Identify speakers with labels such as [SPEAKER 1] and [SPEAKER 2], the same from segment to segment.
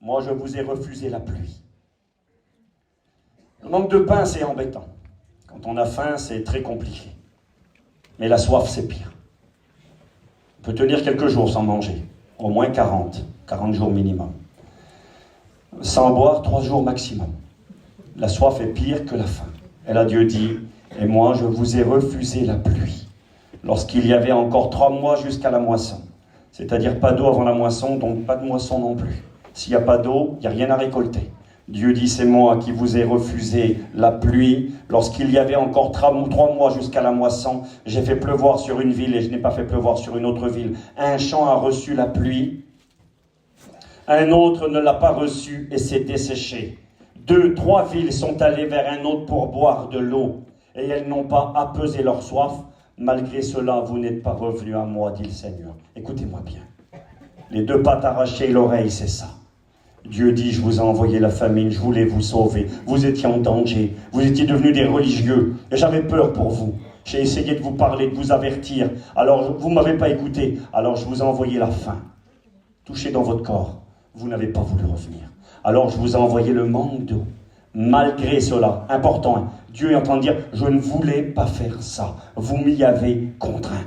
[SPEAKER 1] moi je vous ai refusé la pluie. Le manque de pain, c'est embêtant. Quand on a faim, c'est très compliqué. Mais la soif, c'est pire. On peut tenir quelques jours sans manger, au moins 40 jours minimum. Sans boire, 3 jours maximum. La soif est pire que la faim. Et là, Dieu dit, et moi, je vous ai refusé la pluie, lorsqu'il y avait encore 3 mois jusqu'à la moisson. C'est-à-dire pas d'eau avant la moisson, donc pas de moisson non plus. S'il n'y a pas d'eau, il n'y a rien à récolter. Dieu dit, c'est moi qui vous ai refusé la pluie. Lorsqu'il y avait encore 3 mois jusqu'à la moisson, j'ai fait pleuvoir sur une ville et je n'ai pas fait pleuvoir sur une autre ville. Un champ a reçu la pluie, un autre ne l'a pas reçu et s'est desséché. 2, 3 villes sont allées vers un autre pour boire de l'eau et elles n'ont pas apaisé leur soif. Malgré cela, vous n'êtes pas revenus à moi, dit le Seigneur. Écoutez-moi bien. Les 2 pattes arrachées et l'oreille, c'est ça. Dieu dit, je vous ai envoyé la famine, je voulais vous sauver. Vous étiez en danger, vous étiez devenus des religieux. Et j'avais peur pour vous. J'ai essayé de vous parler, de vous avertir. Alors, vous ne m'avez pas écouté. Alors, je vous ai envoyé la faim. Touché dans votre corps. Vous n'avez pas voulu revenir. Alors, je vous ai envoyé le manque d'eau. Malgré cela, important, Dieu est en train de dire, je ne voulais pas faire ça. Vous m'y avez contraint.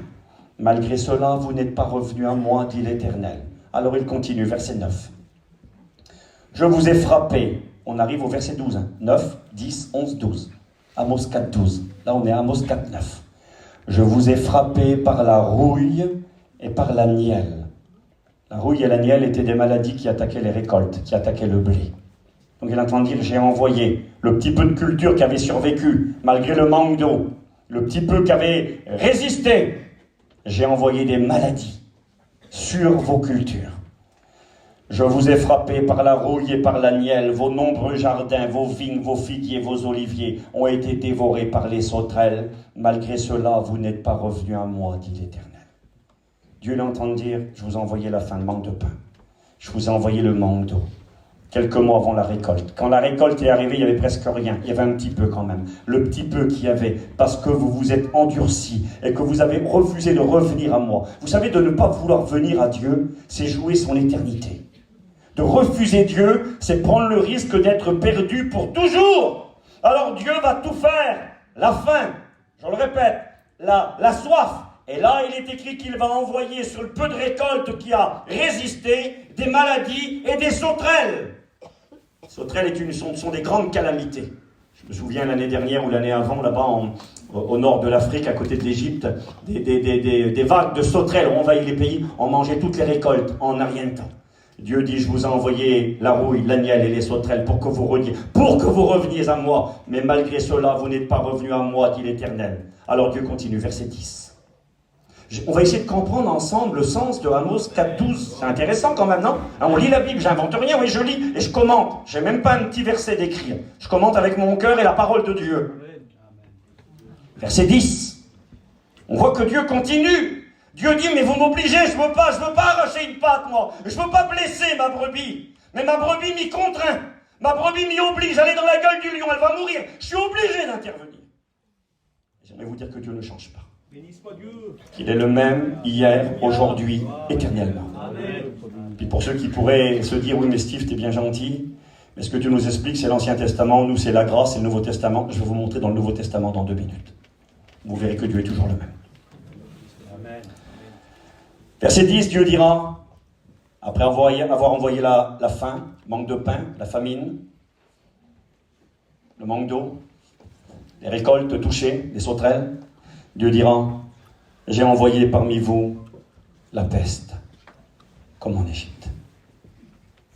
[SPEAKER 1] Malgré cela, vous n'êtes pas revenus à moi, dit l'Éternel. Alors, il continue, verset 9. Je vous ai frappé. On arrive au verset 12. 9, 10, 11, 12. Amos 4, 12. Là, on est à Amos 4, 9. Je vous ai frappé par la rouille et par la nielle. La rouille et la nielle étaient des maladies qui attaquaient les récoltes, qui attaquaient le blé. Donc il entend dire, j'ai envoyé le petit peu de culture qui avait survécu, malgré le manque d'eau, le petit peu qui avait résisté, j'ai envoyé des maladies sur vos cultures. Je vous ai frappé par la rouille et par la nielle, vos nombreux jardins, vos vignes, vos figuiers, vos oliviers ont été dévorés par les sauterelles. Malgré cela, vous n'êtes pas revenus à moi, dit l'Éternel. Dieu l'entend dire, je vous ai envoyé la faim, le manque de pain. Je vous ai envoyé le manque d'eau. Quelques mois avant la récolte. Quand la récolte est arrivée, il n'y avait presque rien. Il y avait un petit peu quand même. Le petit peu qu'il y avait, parce que vous vous êtes endurcis et que vous avez refusé de revenir à moi. Vous savez, de ne pas vouloir venir à Dieu, c'est jouer son éternité. De refuser Dieu, c'est prendre le risque d'être perdu pour toujours. Alors Dieu va tout faire. La faim, je le répète, la soif. Et là, il est écrit qu'il va envoyer sur le peu de récolte qui a résisté des maladies et des sauterelles. Les sauterelles sont des grandes calamités. Je me souviens l'année dernière ou l'année avant, là-bas au nord de l'Afrique, à côté de l'Égypte, des vagues de sauterelles ont envahi les pays, ont mangé toutes les récoltes en un rien de temps. Dieu dit, je vous ai envoyé la rouille, la nielle et les sauterelles pour que vous reveniez à moi. Mais malgré cela, vous n'êtes pas revenus à moi, dit l'Éternel. Alors Dieu continue, verset 10. On va essayer de comprendre ensemble le sens de Amos 4, 12. C'est intéressant quand même, non? On lit la Bible, j'invente rien, oui, je lis et je commente. J'ai même pas un petit verset d'écrire. Je commente avec mon cœur et la parole de Dieu. Verset 10. On voit que Dieu continue. Dieu dit, mais vous m'obligez, je veux pas arracher une patte, moi. Je veux pas blesser ma brebis. Mais ma brebis m'y contraint. Ma brebis m'y oblige. Elle est dans la gueule du lion, elle va mourir. Je suis obligé d'intervenir. J'aimerais vous dire que Dieu ne change pas. Qu'il est le même hier, aujourd'hui, éternellement. Puis pour ceux qui pourraient se dire, oui mais Steve, t'es bien gentil, mais ce que tu nous expliques, c'est l'Ancien Testament, nous c'est la grâce, c'est le Nouveau Testament. Je vais vous montrer dans le Nouveau Testament dans 2 minutes. Vous verrez que Dieu est toujours le même. Verset 10, Dieu dira, après avoir envoyé la faim, manque de pain, la famine, le manque d'eau, les récoltes touchées, les sauterelles, Dieu dira, j'ai envoyé parmi vous la peste, comme en Égypte.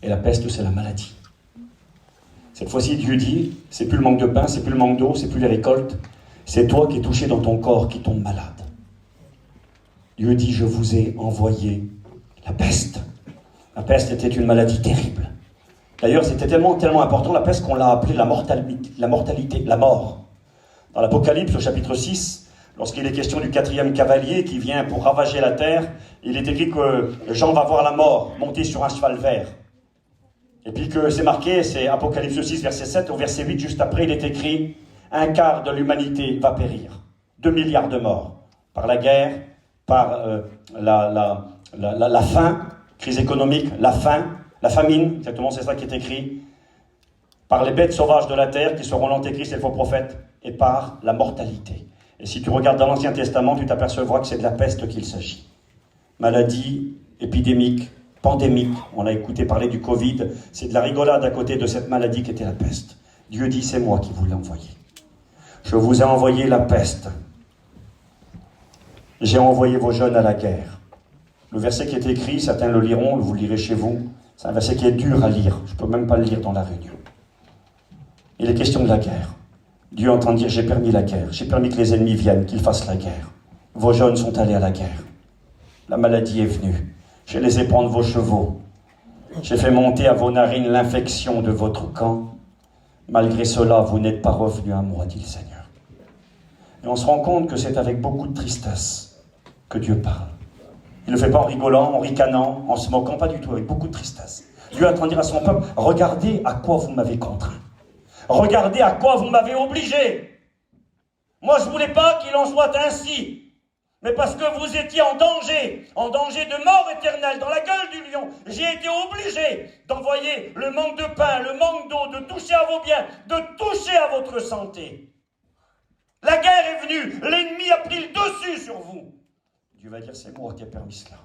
[SPEAKER 1] Et la peste, c'est la maladie. Cette fois-ci, Dieu dit, c'est plus le manque de pain, c'est plus le manque d'eau, c'est plus les récoltes, c'est toi qui es touché dans ton corps, qui tombe malade. Dieu dit, je vous ai envoyé la peste. La peste était une maladie terrible. D'ailleurs, c'était tellement important, la peste, qu'on l'a appelée la mortalité, la mort. Dans l'Apocalypse, au chapitre 6, lorsqu'il est question du 4e cavalier qui vient pour ravager la terre, il est écrit que Jean va voir la mort monter sur un cheval vert. Et puis que c'est marqué, c'est Apocalypse 6, verset 7, au verset 8, juste après, il est écrit « Un quart de l'humanité va périr. 2 milliards de morts. Par la guerre, par la faim, crise économique, la faim, La famine, exactement, c'est ça qui est écrit, par les bêtes sauvages de la terre qui seront l'antéchrist et le faux prophète, et par la mortalité. Et si tu regardes dans l'Ancien Testament, tu t'apercevras que c'est de la peste qu'il s'agit. Maladie épidémique, pandémique, on a écouté parler du Covid, c'est de la rigolade à côté de cette maladie qui était la peste. Dieu dit, c'est moi qui vous l'ai envoyé. Je vous ai envoyé la peste. J'ai envoyé vos jeunes à la guerre. Le verset qui est écrit, certains le liront, vous le lirez chez vous, c'est un verset qui est dur à lire, je ne peux même pas le lire dans la réunion. Il est question de la guerre. Dieu entend dire, j'ai permis la guerre, j'ai permis que les ennemis viennent, qu'ils fassent la guerre. Vos jeunes sont allés à la guerre. La maladie est venue. Je les ai prendre vos chevaux. J'ai fait monter à vos narines l'infection de votre camp. Malgré cela, vous n'êtes pas revenus à moi, dit le Seigneur. Et on se rend compte que c'est avec beaucoup de tristesse que Dieu parle. Il ne le fait pas en rigolant, en ricanant, en se moquant, pas du tout, avec beaucoup de tristesse. Dieu attend de dire à son peuple, regardez à quoi vous m'avez contraint. Regardez à quoi vous m'avez obligé. Moi, je ne voulais pas qu'il en soit ainsi. Mais parce que vous étiez en danger de mort éternelle, dans la gueule du lion, j'ai été obligé d'envoyer le manque de pain, le manque d'eau, de toucher à vos biens, de toucher à votre santé. La guerre est venue, l'ennemi a pris le dessus sur vous. Dieu va dire, c'est moi qui ai permis cela,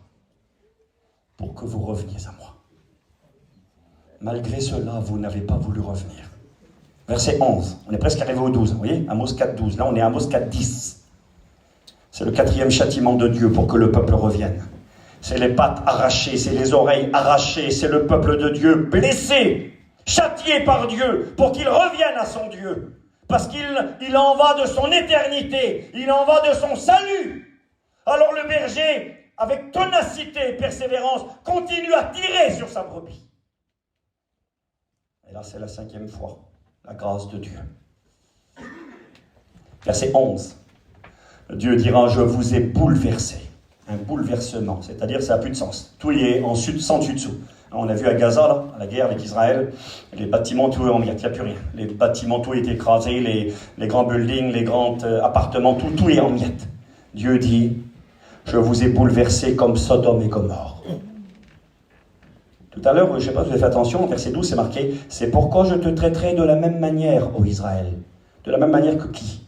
[SPEAKER 1] pour que vous reveniez à moi. Malgré cela, vous n'avez pas voulu revenir. Verset 11, on est presque arrivé au 12, vous voyez, Amos 4, 12, là on est à Amos 4, 10. C'est le 4e châtiment de Dieu pour que le peuple revienne. C'est les pattes arrachées, c'est les oreilles arrachées, c'est le peuple de Dieu blessé, châtié par Dieu, pour qu'il revienne à son Dieu. Parce qu'il en va de son éternité, il en va de son salut. Alors le berger, avec ténacité et persévérance, continue à tirer sur sa brebis. Et là, c'est la 5e fois, la grâce de Dieu. Verset 11. Dieu dira, je vous ai bouleversé. Un bouleversement, c'est-à-dire ça n'a plus de sens. Tout est en sans dessus-dessous. On a vu à Gaza, là, à la guerre avec Israël, les bâtiments, tout est en miettes, il n'y a plus rien. Les bâtiments, tout est écrasé, les grands buildings, les grands appartements, tout est en miettes. Dieu dit, je vous ai bouleversé comme Sodome et Gomorrhe. Tout à l'heure, je ne sais pas si vous avez fait attention, verset 12, c'est marqué, c'est pourquoi je te traiterai de la même manière, ô Israël. De la même manière que qui?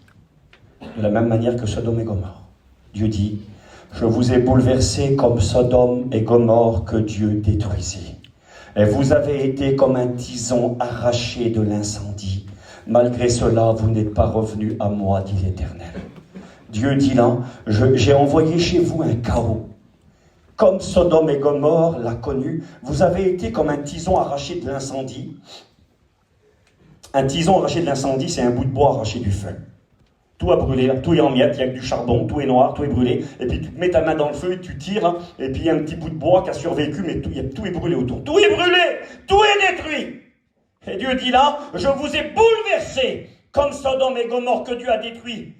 [SPEAKER 1] De la même manière que Sodome et Gomorre. Dieu dit, je vous ai bouleversé comme Sodome et Gomorre que Dieu détruisit. Et vous avez été comme un tison arraché de l'incendie. Malgré cela, vous n'êtes pas revenus à moi, dit l'Éternel. Dieu dit là, j'ai envoyé chez vous un chaos. Comme Sodome et Gomorre l'a connu, vous avez été comme un tison arraché de l'incendie. Un tison arraché de l'incendie, c'est un bout de bois arraché du feu. Tout a brûlé, tout est en miettes, il n'y a que du charbon, tout est noir, tout est brûlé. Et puis tu mets ta main dans le feu et tu tires, hein, et puis il y a un petit bout de bois qui a survécu, mais tout est brûlé autour. Tout est brûlé, tout est détruit. Et Dieu dit là, je vous ai bouleversé, comme Sodome et Gomorre que Dieu a détruit.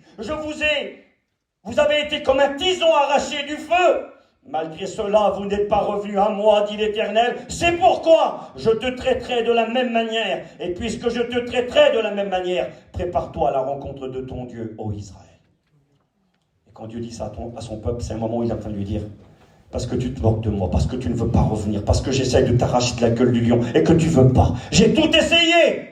[SPEAKER 1] Vous avez été comme un tison arraché du feu. Malgré cela, vous n'êtes pas revenus à moi, dit l'Éternel. C'est pourquoi je te traiterai de la même manière. Et puisque je te traiterai de la même manière, prépare-toi à la rencontre de ton Dieu, ô Israël. Et quand Dieu dit ça à son peuple, c'est un moment où il est en train de lui dire, parce que tu te moques de moi, parce que tu ne veux pas revenir, parce que j'essaie de t'arracher de la gueule du lion, et que tu ne veux pas. J'ai tout essayé.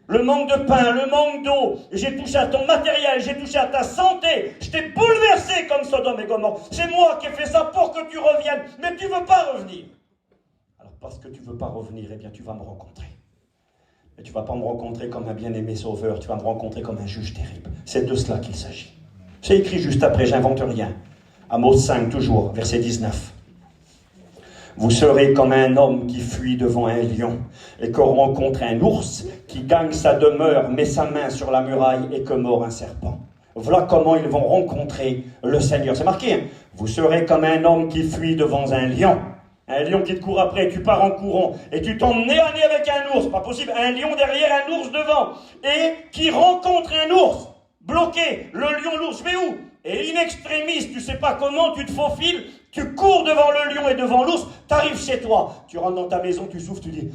[SPEAKER 1] Le manque de pain, le manque d'eau, j'ai touché à ton matériel, j'ai touché à ta santé, je t'ai bouleversé comme Sodome et Gomorre. C'est moi qui ai fait ça pour que tu reviennes, mais tu ne veux pas revenir. Alors parce que tu ne veux pas revenir, eh bien tu vas me rencontrer. Mais tu ne vas pas me rencontrer comme un bien-aimé sauveur, tu vas me rencontrer comme un juge terrible. C'est de cela qu'il s'agit. C'est écrit juste après, j'invente rien. Amos 5 toujours, verset 19. Vous serez comme un homme qui fuit devant un lion et que rencontre un ours qui gagne sa demeure, met sa main sur la muraille et que mord un serpent. Voilà comment ils vont rencontrer le Seigneur. C'est marqué, hein? Vous serez comme un homme qui fuit devant un lion qui te court après, tu pars en courant et tu tombes nez à nez avec un ours, pas possible, un lion derrière, un ours devant, et qui rencontre un ours, bloqué, le lion, l'ours, mais où? Et in extremis, tu sais pas comment, tu te faufiles, tu cours devant le lion et devant l'ours, tu arrives chez toi, tu rentres dans ta maison, tu souffles, tu dis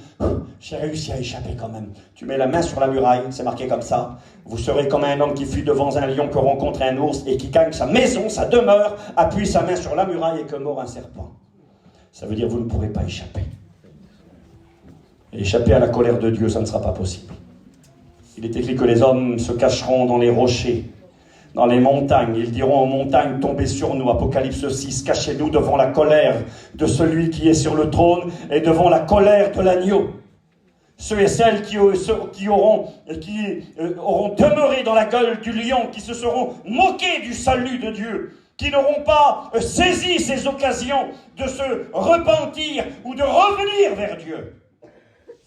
[SPEAKER 1] j'ai réussi à échapper quand même. Tu mets la main sur la muraille, c'est marqué comme ça. Vous serez comme un homme qui fuit devant un lion que rencontre un ours et qui gagne sa maison, sa demeure, appuie sa main sur la muraille et que mord un serpent. Ça veut dire vous ne pourrez pas échapper. Et échapper à la colère de Dieu, ça ne sera pas possible. Il est écrit que les hommes se cacheront dans les rochers, dans les montagnes. Ils diront aux montagnes, tombez sur nous. Apocalypse 6, cachez-nous devant la colère de celui qui est sur le trône et devant la colère de l'agneau. Ceux et celles qui auront demeuré dans la gueule du lion, qui se seront moqués du salut de Dieu, qui n'auront pas saisi ces occasions de se repentir ou de revenir vers Dieu.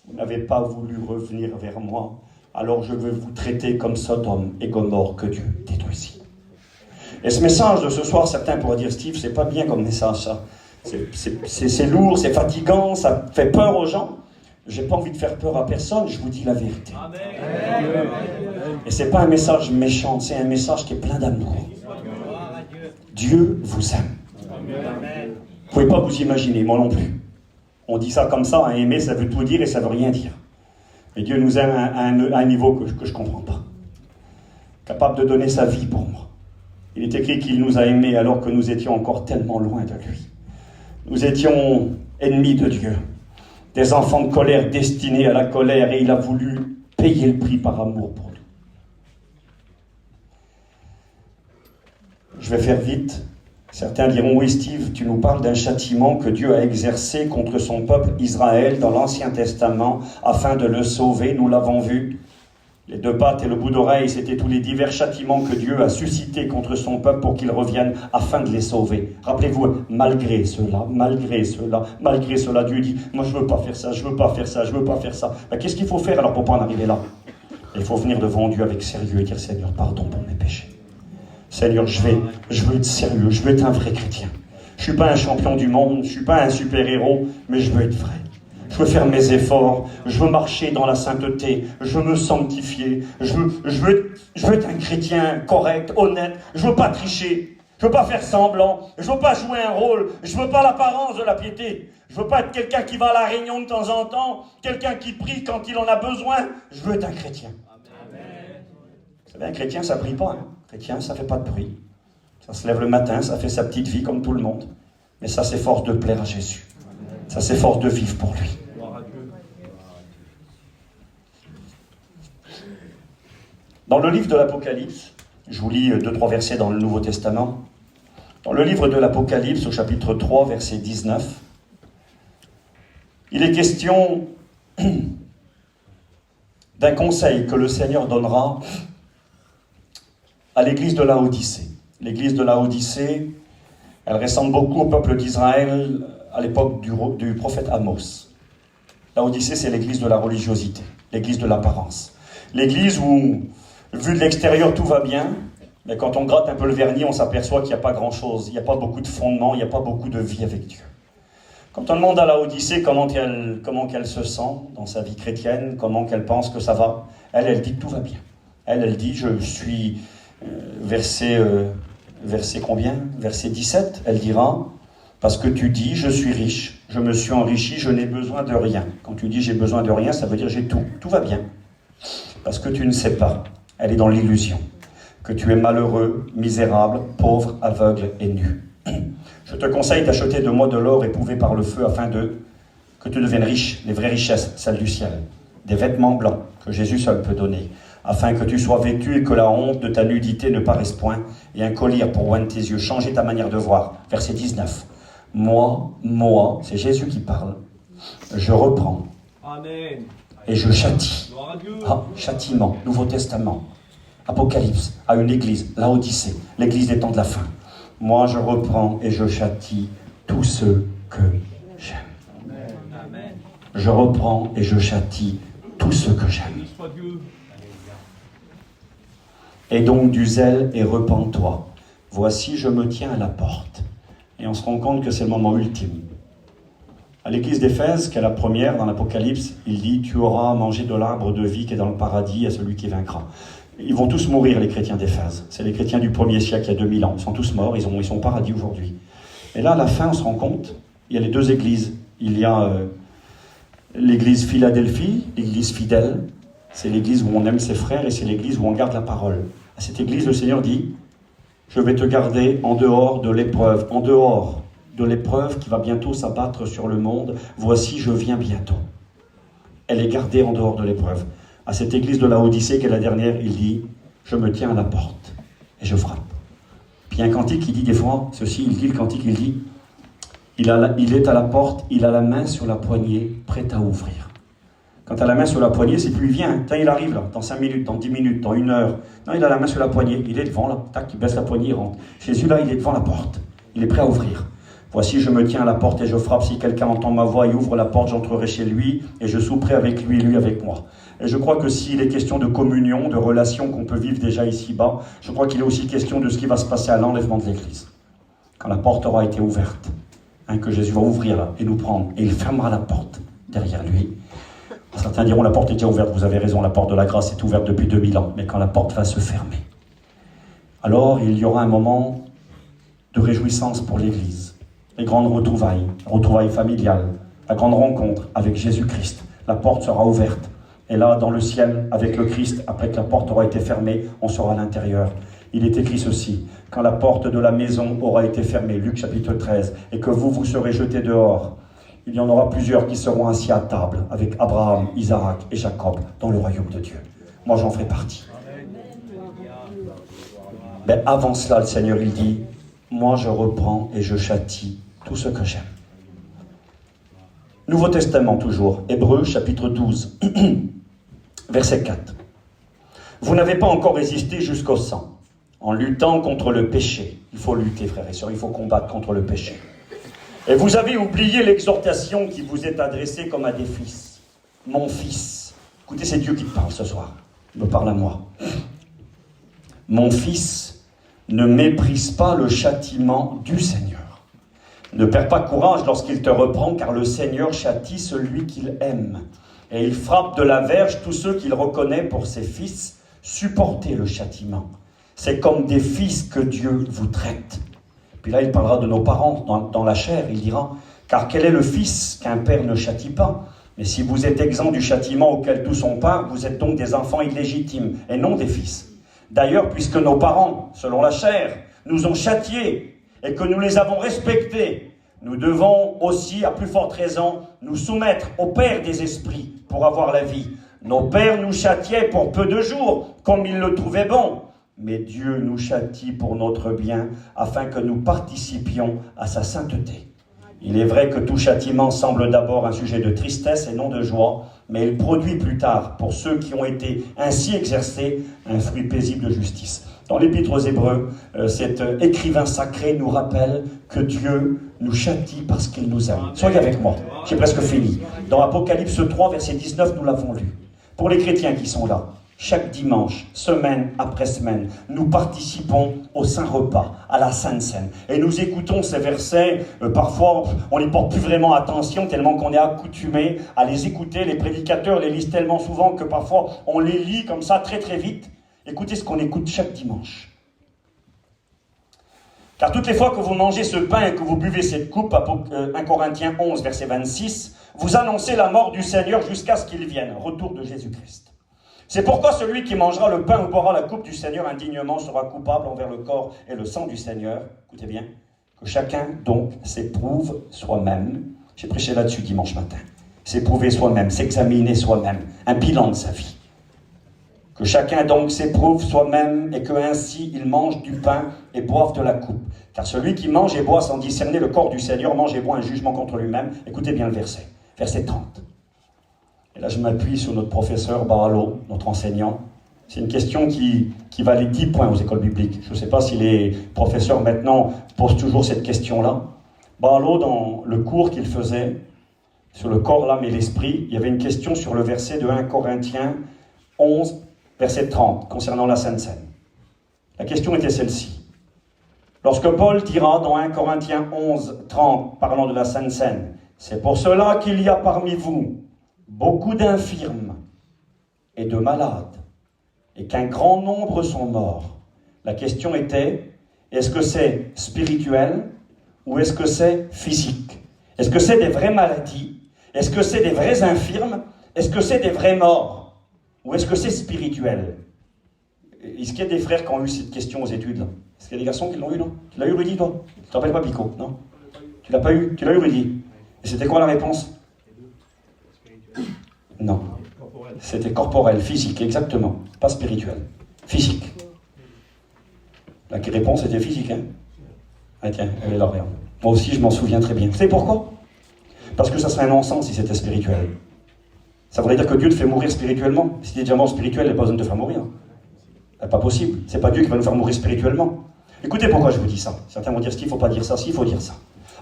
[SPEAKER 1] Vous n'avez pas voulu revenir vers moi, alors je vais vous traiter comme Sodome et Gomorrhe que Dieu détruisit. Et ce message de ce soir, certains pourraient dire, Steve, c'est pas bien comme message ça. C'est lourd, c'est fatigant, ça fait peur aux gens. J'ai pas envie de faire peur à personne, je vous dis la vérité. Amen. Et c'est pas un message méchant, c'est un message qui est plein d'amour. Dieu vous aime. Amen. Vous pouvez pas vous imaginer, moi non plus. On dit ça comme ça, aimer ça veut tout dire et ça veut rien dire. Et Dieu nous aime à un niveau que je ne comprends pas. Capable de donner sa vie pour moi. Il est écrit qu'il nous a aimés alors que nous étions encore tellement loin de lui. Nous étions ennemis de Dieu. Des enfants de colère destinés à la colère, et il a voulu payer le prix par amour pour nous. Je vais faire vite. Certains diront, oui Steve, tu nous parles d'un châtiment que Dieu a exercé contre son peuple Israël dans l'Ancien Testament afin de le sauver, nous l'avons vu. Les deux pattes et le bout d'oreille, c'était tous les divers châtiments que Dieu a suscités contre son peuple pour qu'il revienne afin de les sauver. Rappelez-vous, malgré cela, Dieu dit, moi je veux pas faire ça, je veux pas faire ça. Ben, qu'est-ce qu'il faut faire alors pour pas en arriver là? Il faut venir devant Dieu avec sérieux et dire, Seigneur, pardon pour mes péchés. Seigneur, je veux être sérieux, je veux être un vrai chrétien. Je suis pas un champion du monde, je suis pas un super-héros, mais je veux être vrai. Je veux faire mes efforts, je veux marcher dans la sainteté, je veux me sanctifier, je veux être un chrétien correct, honnête, je veux pas tricher, je veux pas faire semblant, je veux pas jouer un rôle, je veux pas l'apparence de la piété, je veux pas être quelqu'un qui va à la réunion de temps en temps, quelqu'un qui prie quand il en a besoin, je veux être un chrétien. Amen. Vous savez, un chrétien ça prie pas, hein. Un chrétien ça fait pas de bruit, ça se lève le matin, ça fait sa petite vie comme tout le monde, mais ça s'efforce de plaire à Jésus, ça s'efforce de vivre pour lui. Dans le livre de l'Apocalypse, je vous lis 2-3 versets dans le Nouveau Testament. Dans le livre de l'Apocalypse, au chapitre 3, verset 19, il est question d'un conseil que le Seigneur donnera à l'église de Laodicée. L'église de Laodicée, elle ressemble beaucoup au peuple d'Israël à l'époque du prophète Amos. Laodicée, c'est l'église de la religiosité, l'église de l'apparence. L'église où, vu de l'extérieur, tout va bien, mais quand on gratte un peu le vernis, on s'aperçoit qu'il n'y a pas grand-chose, il n'y a pas beaucoup de fondement, il n'y a pas beaucoup de vie avec Dieu. Quand on demande à Laodicée comment qu'elle se sent dans sa vie chrétienne, comment qu'elle pense que ça va, elle dit que tout va bien. Elle dit, je suis, verset combien? Verset 17, elle dira, parce que tu dis, je suis riche, je me suis enrichi, je n'ai besoin de rien. Quand tu dis j'ai besoin de rien, ça veut dire j'ai tout va bien. Parce que tu ne sais pas, elle est dans l'illusion, que tu es malheureux, misérable, pauvre, aveugle et nu. Je te conseille d'acheter de moi de l'or éprouvé par le feu afin que tu deviennes riche, les vraies richesses, celles du ciel. Des vêtements blancs que Jésus seul peut donner, afin que tu sois vêtu et que la honte de ta nudité ne paraisse point, et un collier pour oindre tes yeux, changer ta manière de voir. Verset 19. Moi, c'est Jésus qui parle, je reprends. Amen. Et je châtie. Ah, châtiment, Nouveau Testament, Apocalypse, à une église, Laodicée, l'église des temps de la fin. Moi, je reprends et je châtie tous ceux que j'aime. Amen. Je reprends et je châtie tous ceux que j'aime. Et donc du zèle et repens-toi. Voici, je me tiens à la porte. Et on se rend compte que c'est le moment ultime. À l'église d'Éphèse, qui est la première dans l'Apocalypse, il dit « Tu auras mangé de l'arbre de vie qui est dans le paradis à celui qui vaincra ». Ils vont tous mourir, les chrétiens d'Éphèse. C'est les chrétiens du 1er siècle, il y a 2000 ans. Ils sont tous morts, ils sont au paradis aujourd'hui. Et là, à la fin, on se rend compte, il y a les deux églises. Il y a l'église Philadelphie, l'église fidèle. C'est l'église où on aime ses frères et c'est l'église où on garde la parole. À cette église, le Seigneur dit « Je vais te garder en dehors de l'épreuve, en dehors de l'épreuve qui va bientôt s'abattre sur le monde. Voici, je viens bientôt. » Elle est gardée en dehors de l'épreuve. À cette église de Laodicée, qui est la dernière, il dit « Je me tiens à la porte et je frappe ». Puis il y a un cantique qui dit des fois, ceci, il dit le cantique, il dit « Il est à la porte, il a la main sur la poignée, prêt à ouvrir ». Quand tu as la main sur la poignée, c'est plus il vient, il arrive là, dans 5 minutes, dans 10 minutes, dans 1 heure. Non, il a la main sur la poignée, il est devant là, tac, il baisse la poignée, il rentre. Jésus là, il est devant la porte, il est prêt à ouvrir. Voici, je me tiens à la porte et je frappe. Si quelqu'un entend ma voix et ouvre la porte, j'entrerai chez lui et je souperai avec lui et lui avec moi. Et je crois que s'il est question de communion, de relation qu'on peut vivre déjà ici-bas, je crois qu'il est aussi question de ce qui va se passer à l'enlèvement de l'Église. Quand la porte aura été ouverte, que Jésus va ouvrir là et nous prendre, et il fermera la porte derrière lui. Certains diront, la porte est déjà ouverte, vous avez raison, la porte de la grâce est ouverte depuis 2000 ans, mais quand la porte va se fermer, alors il y aura un moment de réjouissance pour l'Église. Les grandes retrouvailles familiales, la grande rencontre avec Jésus-Christ. La porte sera ouverte. Et là, dans le ciel, avec le Christ, après que la porte aura été fermée, on sera à l'intérieur. Il est écrit ceci, quand la porte de la maison aura été fermée, Luc chapitre 13, et que vous serez jetés dehors, il y en aura plusieurs qui seront assis à table avec Abraham, Isaac et Jacob dans le royaume de Dieu. Moi, j'en ferai partie. Mais avant cela, le Seigneur, il dit, moi, je reprends et je châtie tout ce que j'aime. Nouveau Testament toujours, Hébreux chapitre 12, verset 4. Vous n'avez pas encore résisté jusqu'au sang, en luttant contre le péché. Il faut lutter, frères et sœurs, il faut combattre contre le péché. Et vous avez oublié l'exhortation qui vous est adressée comme à des fils. Mon fils. Écoutez, c'est Dieu qui te parle ce soir. Il me parle à moi. Mon fils, ne méprise pas le châtiment du Seigneur. Ne perds pas courage lorsqu'il te reprend, car le Seigneur châtie celui qu'il aime. Et il frappe de la verge tous ceux qu'il reconnaît pour ses fils. Supportez le châtiment. C'est comme des fils que Dieu vous traite. Puis là, il parlera de nos parents dans la chair. Il dira, car quel est le fils qu'un père ne châtie pas? Mais si vous êtes exempt du châtiment auquel tous ont part, vous êtes donc des enfants illégitimes et non des fils. D'ailleurs, puisque nos parents, selon la chair, nous ont châtiés et que nous les avons respectés, nous devons aussi, à plus forte raison, nous soumettre au Père des esprits pour avoir la vie. Nos pères nous châtiaient pour peu de jours, comme ils le trouvaient bon. Mais Dieu nous châtie pour notre bien, afin que nous participions à sa sainteté. Il est vrai que tout châtiment semble d'abord un sujet de tristesse et non de joie, mais il produit plus tard, pour ceux qui ont été ainsi exercés, un fruit paisible de justice. Dans l'Épître aux Hébreux, cet écrivain sacré nous rappelle que Dieu nous châtie parce qu'il nous aime. Soyez avec moi, j'ai presque fini. Dans Apocalypse 3, verset 19, nous l'avons lu. Pour les chrétiens qui sont là, chaque dimanche, semaine après semaine, nous participons au Saint Repas, à la Sainte Seine. Et nous écoutons ces versets, parfois on n'y porte plus vraiment attention, tellement qu'on est accoutumé à les écouter. Les prédicateurs les lisent tellement souvent que parfois on les lit comme ça très très vite. Écoutez ce qu'on écoute chaque dimanche. Car toutes les fois que vous mangez ce pain et que vous buvez cette coupe, 1 Corinthiens 11, verset 26, vous annoncez la mort du Seigneur jusqu'à ce qu'il vienne, retour de Jésus-Christ. C'est pourquoi celui qui mangera le pain ou boira la coupe du Seigneur indignement sera coupable envers le corps et le sang du Seigneur. Écoutez bien, que chacun donc s'éprouve soi-même. J'ai prêché là-dessus dimanche matin. S'éprouver soi-même, s'examiner soi-même, un bilan de sa vie. Que chacun donc s'éprouve soi-même et que ainsi il mange du pain et boive de la coupe. Car celui qui mange et boit sans discerner le corps du Seigneur mange et boit un jugement contre lui-même. Écoutez bien le verset, verset 30. Et là, je m'appuie sur notre professeur Baralo, notre enseignant. C'est une question qui valait 10 points aux écoles bibliques. Je ne sais pas si les professeurs maintenant posent toujours cette question-là. Baralo, dans le cours qu'il faisait sur le corps, l'âme et l'esprit, il y avait une question sur le verset de 1 Corinthiens 11, verset 30, concernant la Sainte Seine. La question était celle-ci. Lorsque Paul dira dans 1 Corinthiens 11, 30, parlant de la Sainte Seine, « C'est pour cela qu'il y a parmi vous beaucoup d'infirmes et de malades, et qu'un grand nombre sont morts. » La question était, est-ce que c'est spirituel ou est-ce que c'est physique? Est-ce que c'est des vraies maladies? Est-ce que c'est des vrais infirmes? Est-ce que c'est des vrais morts? Ou est-ce que c'est spirituel? Est-ce qu'il y a des frères qui ont eu cette question aux études là? Est-ce qu'il y a des garçons qui l'ont eu, non? Tu l'as eu, Rudy, toi? Tu ne te rappelles pas, Pico, non? Tu l'as pas eu? Tu l'as eu, Rudy? Et c'était quoi la réponse? Non. C'était corporel, physique, exactement. Pas spirituel. Physique. La réponse était physique, hein? Ah tiens, elle est là, regarde. Moi aussi, je m'en souviens très bien. Vous savez pourquoi? Parce que ça serait un non-sens si c'était spirituel. Ça voudrait dire que Dieu te fait mourir spirituellement. Si tu es déjà mort spirituel, il n'a pas besoin de te faire mourir. C'est pas possible. C'est pas Dieu qui va nous faire mourir spirituellement. Écoutez pourquoi je vous dis ça. Certains vont dire, il ne faut pas dire ça, il faut dire ça.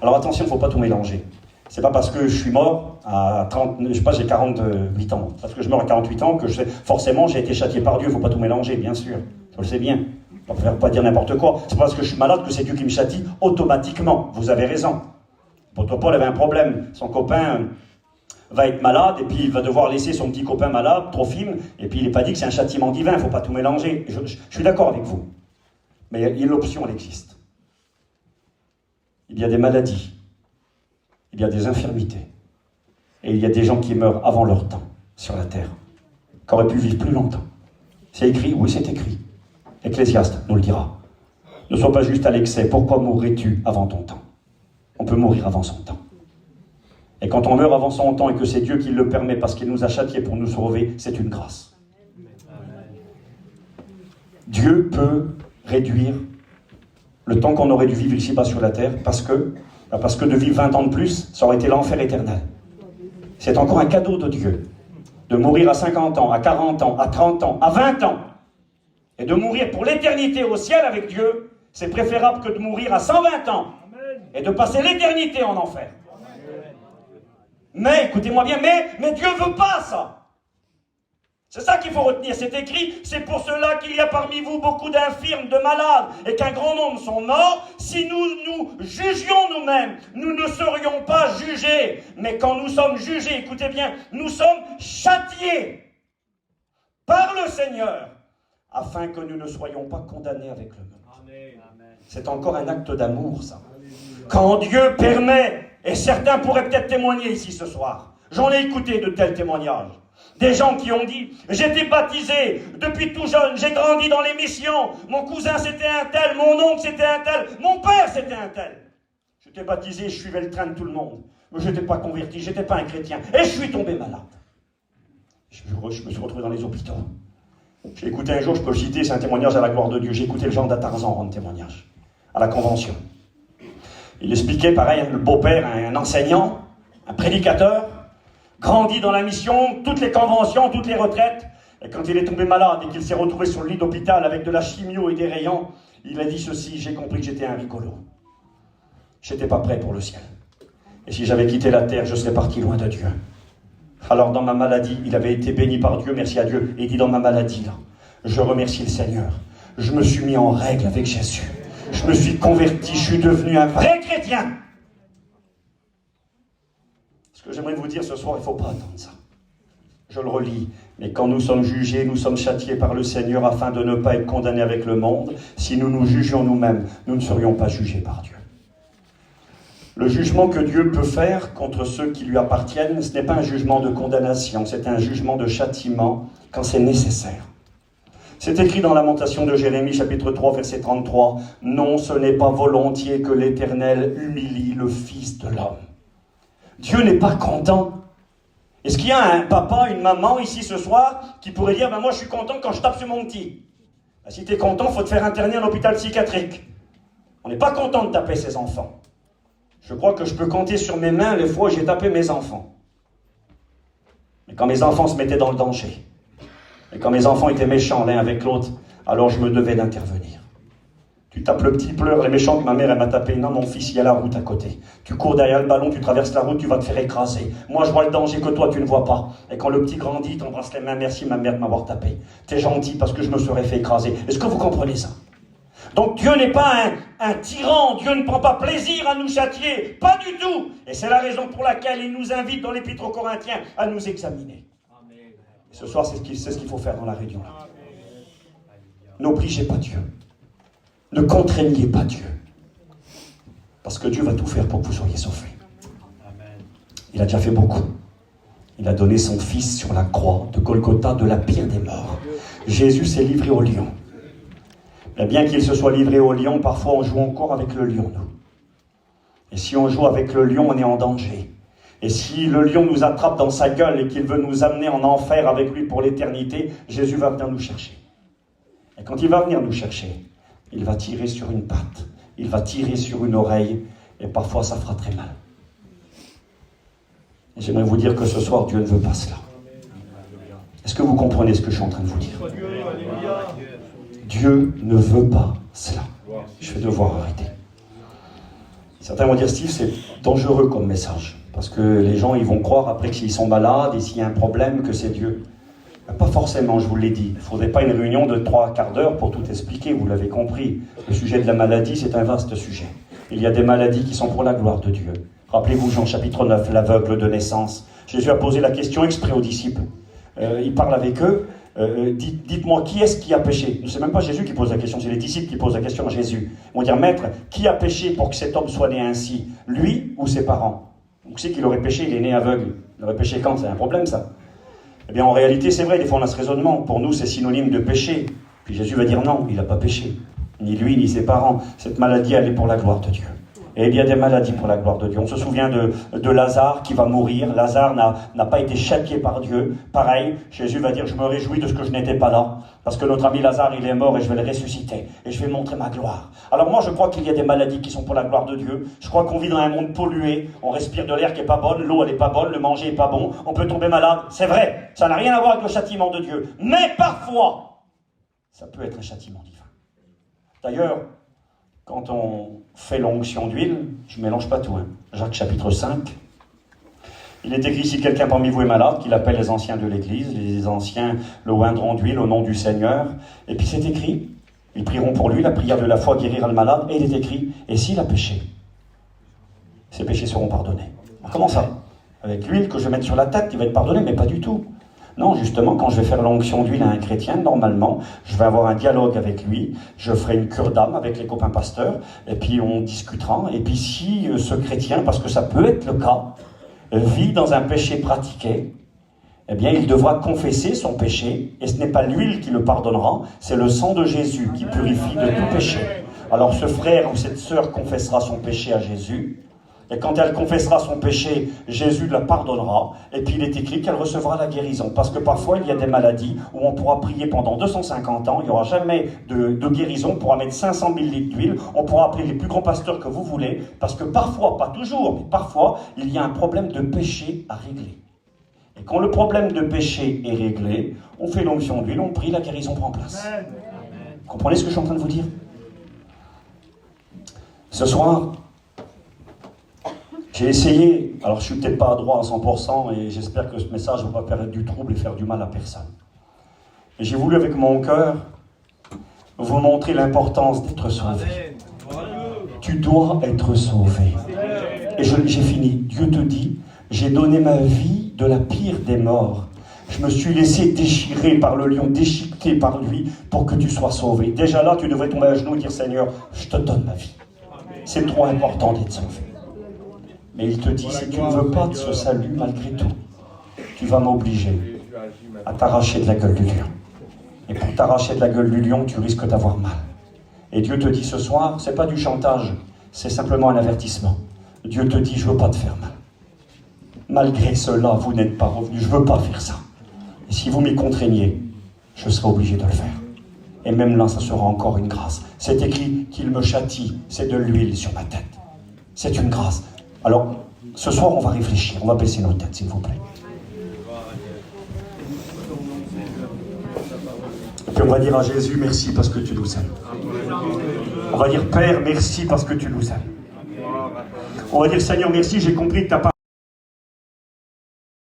[SPEAKER 1] Alors attention, il ne faut pas tout mélanger. C'est pas parce que je suis mort à 30, je sais pas, j'ai 48 ans. Parce que je meurs à 48 ans que forcément j'ai été châtié par Dieu. Il ne faut pas tout mélanger, bien sûr. Je le sais bien. On ne peut pas dire n'importe quoi. C'est pas parce que je suis malade que c'est Dieu qui me châtie automatiquement. Vous avez raison. L'apôtre Paul avait un problème. Son copain va être malade et puis il va devoir laisser son petit copain malade, Trophime, et puis il n'est pas dit que c'est un châtiment divin. Il ne faut pas tout mélanger. Je suis d'accord avec vous. Mais l'option, elle existe. Il y a des maladies. Il y a des infirmités. Et il y a des gens qui meurent avant leur temps sur la terre, qui auraient pu vivre plus longtemps. C'est écrit? Oui, c'est écrit. Ecclésiaste nous le dira. Ne sois pas juste à l'excès. Pourquoi mourrais-tu avant ton temps? On peut mourir avant son temps. Et quand on meurt avant son temps et que c'est Dieu qui le permet parce qu'il nous a châtiés pour nous sauver, c'est une grâce. Dieu peut réduire le temps qu'on aurait dû vivre ici-bas sur la terre parce que de vivre 20 ans de plus, ça aurait été l'enfer éternel. C'est encore un cadeau de Dieu. De mourir à 50 ans, à 40 ans, à 30 ans, à 20 ans. Et de mourir pour l'éternité au ciel avec Dieu, c'est préférable que de mourir à 120 ans et de passer l'éternité en enfer. Mais, écoutez-moi bien, mais Dieu ne veut pas ça. C'est ça qu'il faut retenir, c'est écrit, c'est pour cela qu'il y a parmi vous beaucoup d'infirmes, de malades, et qu'un grand nombre sont morts. Si nous nous jugions nous-mêmes, nous ne serions pas jugés. Mais quand nous sommes jugés, écoutez bien, nous sommes châtiés par le Seigneur, afin que nous ne soyons pas condamnés avec le monde. C'est encore un acte d'amour, ça. Quand Dieu permet, et certains pourraient peut-être témoigner ici ce soir, j'en ai écouté de tels témoignages. Des gens qui ont dit, j'étais baptisé depuis tout jeune, j'ai grandi dans les missions, mon cousin c'était un tel, mon oncle c'était un tel, mon père c'était un tel. J'étais baptisé, je suivais le train de tout le monde, mais je n'étais pas converti, je n'étais pas un chrétien, et je suis tombé malade. Je me suis retrouvé dans les hôpitaux. J'ai écouté un jour, je peux le citer, c'est un témoignage à la gloire de Dieu, j'ai écouté le Jean d'Atarzan rendre témoignage, à la convention. Il expliquait, pareil, le beau-père, un enseignant, un prédicateur, grandi dans la mission, toutes les conventions, toutes les retraites. Et quand il est tombé malade et qu'il s'est retrouvé sur le lit d'hôpital avec de la chimio et des rayons, il a dit ceci, j'ai compris que j'étais un rigolo. J'étais pas prêt pour le ciel. Et si j'avais quitté la terre, je serais parti loin de Dieu. Alors dans ma maladie, il avait été béni par Dieu, merci à Dieu. Et il dit dans ma maladie, là, je remercie le Seigneur. Je me suis mis en règle avec Jésus. Je me suis converti, je suis devenu un vrai chrétien. Ce que j'aimerais vous dire ce soir, il ne faut pas attendre ça. Je le relis. Mais quand nous sommes jugés, nous sommes châtiés par le Seigneur afin de ne pas être condamnés avec le monde. Si nous nous jugions nous-mêmes, nous ne serions pas jugés par Dieu. Le jugement que Dieu peut faire contre ceux qui lui appartiennent, ce n'est pas un jugement de condamnation, c'est un jugement de châtiment quand c'est nécessaire. C'est écrit dans Lamentation de Jérémie, chapitre 3, verset 33. « Non, ce n'est pas volontiers que l'Éternel humilie le Fils de l'homme. » Dieu n'est pas content. Est-ce qu'il y a un papa, une maman ici ce soir qui pourrait dire « moi je suis content quand je tape sur mon petit. » Si tu es content, il faut te faire interner en hôpital psychiatrique. On n'est pas content de taper ses enfants. Je crois que je peux compter sur mes mains les fois où j'ai tapé mes enfants. Mais quand mes enfants se mettaient dans le danger, et quand mes enfants étaient méchants l'un avec l'autre, alors je me devais d'intervenir. Tu tapes le petit, pleure, les méchants que ma mère elle m'a tapé. Non, mon fils, il y a la route à côté. Tu cours derrière le ballon, tu traverses la route, tu vas te faire écraser. Moi, je vois le danger que toi, tu ne vois pas. Et quand le petit grandit, t'embrasses les mains. Merci, ma mère, de m'avoir tapé. T'es gentil parce que je me serais fait écraser. Est-ce que vous comprenez ça? Donc Dieu n'est pas un tyran. Dieu ne prend pas plaisir à nous châtier. Pas du tout. Et c'est la raison pour laquelle il nous invite dans l'Épître aux Corinthiens à nous examiner. Et ce soir, c'est ce qu'il faut faire dans la réunion. N'obligez pas Dieu. Ne contraignez pas Dieu. Parce que Dieu va tout faire pour que vous soyez sauvés. Il a déjà fait beaucoup. Il a donné son Fils sur la croix de Golgotha, de la pire des morts. Jésus s'est livré au lion. Mais bien qu'il se soit livré au lion, parfois on joue encore avec le lion, nous. Et si on joue avec le lion, on est en danger. Et si le lion nous attrape dans sa gueule et qu'il veut nous amener en enfer avec lui pour l'éternité, Jésus va venir nous chercher. Et quand il va venir nous chercher, il va tirer sur une patte, il va tirer sur une oreille, et parfois ça fera très mal. Et j'aimerais vous dire que ce soir, Dieu ne veut pas cela. Est-ce que vous comprenez ce que je suis en train de vous dire? Dieu ne veut pas cela. Je vais devoir arrêter. Certains vont dire, Steve, c'est dangereux comme message. Parce que les gens, ils vont croire après qu'ils sont malades et s'il y a un problème, que c'est Dieu. Pas forcément, je vous l'ai dit. Il ne faudrait pas une réunion de 3 quarts d'heure pour tout expliquer, vous l'avez compris. Le sujet de la maladie, c'est un vaste sujet. Il y a des maladies qui sont pour la gloire de Dieu. Rappelez-vous Jean chapitre 9, l'aveugle de naissance. Jésus a posé la question exprès aux disciples. Il parle avec eux. Dites-moi, qui est-ce qui a péché? Ce n'est même pas Jésus qui pose la question, c'est les disciples qui posent la question à Jésus. Ils vont dire, Maître, qui a péché pour que cet homme soit né ainsi? Lui ou ses parents? Donc c'est qu'il aurait péché, il est né aveugle. Il aurait péché quand? C'est un problème ça. Eh bien en réalité c'est vrai, des fois on a ce raisonnement. Pour nous c'est synonyme de péché. Puis Jésus va dire non, il n'a pas péché. Ni lui, ni ses parents. Cette maladie, elle est pour la gloire de Dieu. Et il y a des maladies pour la gloire de Dieu. On se souvient de Lazare qui va mourir. Lazare n'a pas été châtié par Dieu. Pareil, Jésus va dire, je me réjouis de ce que je n'étais pas là. Parce que notre ami Lazare, il est mort et je vais le ressusciter. Et je vais montrer ma gloire. Alors moi, je crois qu'il y a des maladies qui sont pour la gloire de Dieu. Je crois qu'on vit dans un monde pollué. On respire de l'air qui n'est pas bon. L'eau, elle n'est pas bonne. Le manger n'est pas bon. On peut tomber malade. C'est vrai. Ça n'a rien à voir avec le châtiment de Dieu. Mais parfois, ça peut être un châtiment divin. D'ailleurs, quand on fait l'onction d'huile, je ne mélange pas tout. Jacques chapitre 5. Il est écrit, si quelqu'un parmi vous est malade, qu'il appelle les anciens de l'Église. Les anciens le oindront d'huile au nom du Seigneur. Et puis c'est écrit, ils prieront pour lui, la prière de la foi guérira le malade. Et il est écrit, et s'il a péché, ses péchés seront pardonnés. Comment ça? Avec l'huile que je vais mettre sur la tête, il va être pardonné, mais pas du tout. Non, justement, quand je vais faire l'onction d'huile à un chrétien, normalement, je vais avoir un dialogue avec lui, je ferai une cure d'âme avec les copains pasteurs, et puis on discutera. Et puis si ce chrétien, parce que ça peut être le cas, vit dans un péché pratiqué, eh bien il devra confesser son péché, et ce n'est pas l'huile qui le pardonnera, c'est le sang de Jésus qui purifie de tout péché. Alors ce frère ou cette sœur confessera son péché à Jésus, et quand elle confessera son péché, Jésus la pardonnera. Et puis il est écrit qu'elle recevra la guérison. Parce que parfois, il y a des maladies où on pourra prier pendant 250 ans. Il n'y aura jamais de guérison. On pourra mettre 500 000 litres d'huile. On pourra appeler les plus grands pasteurs que vous voulez. Parce que parfois, pas toujours, mais parfois, il y a un problème de péché à régler. Et quand le problème de péché est réglé, on fait l'onction d'huile, on prie, la guérison prend place. Vous comprenez ce que je suis en train de vous dire? Ce soir, j'ai essayé, alors je ne suis peut-être pas à droit à 100% et j'espère que ce message ne va pas faire du trouble et faire du mal à personne. Et j'ai voulu avec mon cœur vous montrer l'importance d'être sauvé. Tu dois être sauvé. Et j'ai fini. Dieu te dit, j'ai donné ma vie de la pire des morts. Je me suis laissé déchirer par le lion, déchiqueté par lui pour que tu sois sauvé. Déjà là, tu devrais tomber à genoux et dire, Seigneur, je te donne ma vie. C'est trop important d'être sauvé. Mais il te dit, si tu ne veux pas de ce salut malgré tout, tu vas m'obliger à t'arracher de la gueule du lion. Et pour t'arracher de la gueule du lion, tu risques d'avoir mal. Et Dieu te dit ce soir, c'est pas du chantage, c'est simplement un avertissement. Dieu te dit, je ne veux pas te faire mal. Malgré cela, vous n'êtes pas revenu, je ne veux pas faire ça. Et si vous m'y contraignez, je serai obligé de le faire. Et même là, ça sera encore une grâce. C'est écrit qu'il me châtie, c'est de l'huile sur ma tête. C'est une grâce. Alors, ce soir, on va réfléchir. On va baisser nos têtes, s'il vous plaît. Et puis on va dire à Jésus, merci parce que tu nous aimes. On va dire, Père, merci parce que tu nous aimes. On va dire, Seigneur, merci, j'ai compris que tu n'as pas